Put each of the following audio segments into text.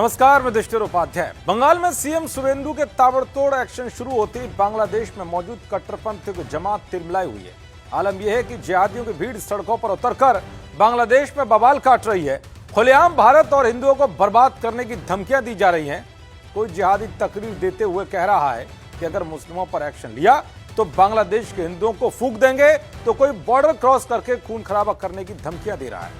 नमस्कार, मैं युधिष्ठिर उपाध्याय। बंगाल में सीएम शुवेंदु के ताबड़तोड़ एक्शन शुरू होते ही बांग्लादेश में मौजूद कट्टरपंथी की जमात तिरमिलाई हुई है। आलम यह है कि जिहादियों की भीड़ सड़कों पर उतरकर बांग्लादेश में बवाल काट रही है। खुलेआम भारत और हिंदुओं को बर्बाद करने की धमकियां दी जा रही हैं। कोई जिहादी तकरीर देते हुए कह रहा है कि अगर मुस्लिमों पर एक्शन लिया तो बांग्लादेश के हिंदुओं को फूंक देंगे, तो कोई बॉर्डर क्रॉस करके खून खराबा करने की धमकियां दे रहा है।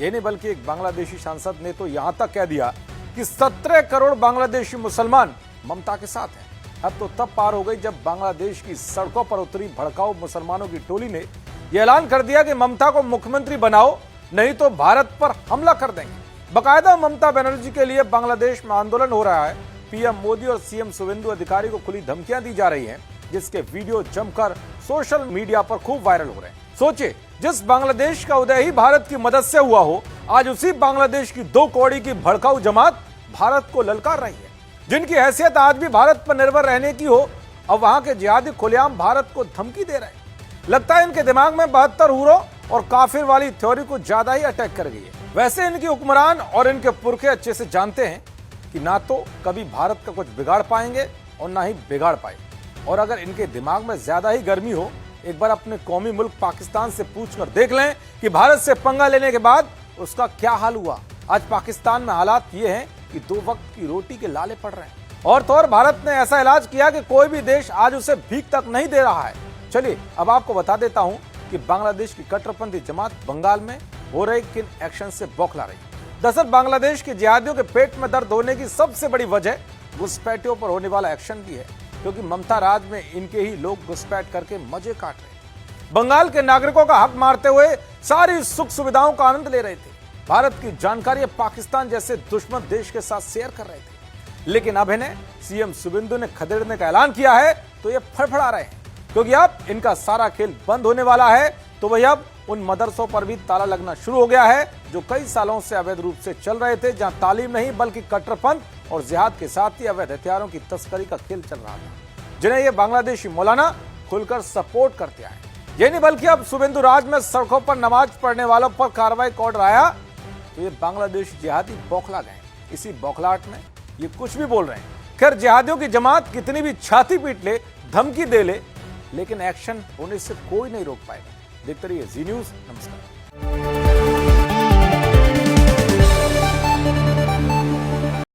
ये नहीं, बल्कि एक बांग्लादेशी सांसद ने तो यहां तक कह दिया कि 17 करोड़ बांग्लादेशी मुसलमान ममता के साथ हैं। अब तो तब पार हो गई जब बांग्लादेश की सड़कों पर उतरी भड़काऊ मुसलमानों की टोली ने यह ऐलान कर दिया कि ममता को मुख्यमंत्री बनाओ, नहीं तो भारत पर हमला कर देंगे। बकायदा ममता बनर्जी के लिए बांग्लादेश में आंदोलन हो रहा है। पीएम मोदी और सीएम शुवेंदु अधिकारी को खुली धमकियां दी जा रही हैं, जिसके वीडियो जमकर सोशल मीडिया पर खूब वायरल हो रहे हैं। सोचिए, जिस बांग्लादेश का उदय ही भारत की मदद से हुआ हो, आज उसी बांग्लादेश की 2 कौड़ी की भड़काऊ जमात भारत को ललकार रही है। जिनकी हैसियत आज भी भारत पर निर्भर रहने की हो, अब वहां के जिहादी खुलेआम भारत को धमकी दे रहे हैं। लगता है इनके दिमाग में 72 हूरों और काफिर वाली थ्योरी को ज्यादा ही अटैक कर गई है। वैसे इनकी हुक्मरान और इनके पुरखे अच्छे से जानते हैं कि ना तो कभी भारत का कुछ बिगाड़ पाएंगे और ना ही बिगाड़ पाएंगे। और अगर इनके दिमाग में ज्यादा ही गर्मी हो, एक बार अपने कौमी मुल्क पाकिस्तान से पूछकर देख लें कि भारत से पंगा लेने के बाद उसका क्या हाल हुआ। आज पाकिस्तान में हालात ये हैं कि 2 वक्त की रोटी के लाले पड़ रहे हैं। और तो और भारत ने ऐसा इलाज किया कि कोई भी देश आज उसे भीख तक नहीं दे रहा है। चलिए अब आपको बता देता हूं कि बांग्लादेश की कट्टरपंथी जमात बंगाल में हो रहे किन एक्शन से बौखला रही। दरअसल बांग्लादेश के जिहादियों के पेट में दर्द होने की सबसे बड़ी वजह घुसपैठियों पर होने वाला एक्शन भी है, क्योंकि ममता राज में इनके ही लोग घुसपैठ करके मजे काट रहे हैं। बंगाल के नागरिकों का हक मारते हुए सारी सुख सुविधाओं का आनंद ले रहे थे। भारत की जानकारी पाकिस्तान जैसे दुश्मन देश के साथ शेयर कर रहे थे। लेकिन अब इन्हें सीएम शुवेंदु ने खदेड़ने का ऐलान किया है तो ये फड़फड़ा रहे हैं, क्योंकि अब इनका सारा खेल बंद होने वाला है। तो वही अब उन मदरसों पर भी ताला लगना शुरू हो गया है, जो कई सालों से अवैध रूप से चल रहे थे, जहां तालीम नहीं बल्कि कट्टरपंथ और जिहाद के साथ ही अवैध हथियारों की तस्करी का खेल चल रहा था, जिन्हें ये बांग्लादेशी मौलाना खुलकर सपोर्ट करते आए। ये नहीं, बल्कि अब शुवेंदु राज में सड़कों पर नमाज पढ़ने वालों पर कार्रवाई का ऑर्डर आया तो ये बांग्लादेशी जिहादी बौखला गए। इसी बौखलाहट में ये कुछ भी बोल रहे हैं। खैर, जिहादियों की जमात कितनी भी छाती पीट ले, धमकी दे ले, लेकिन एक्शन होने से कोई नहीं रोक पाएगा। देखते रहिए जी न्यूज़। नमस्कार।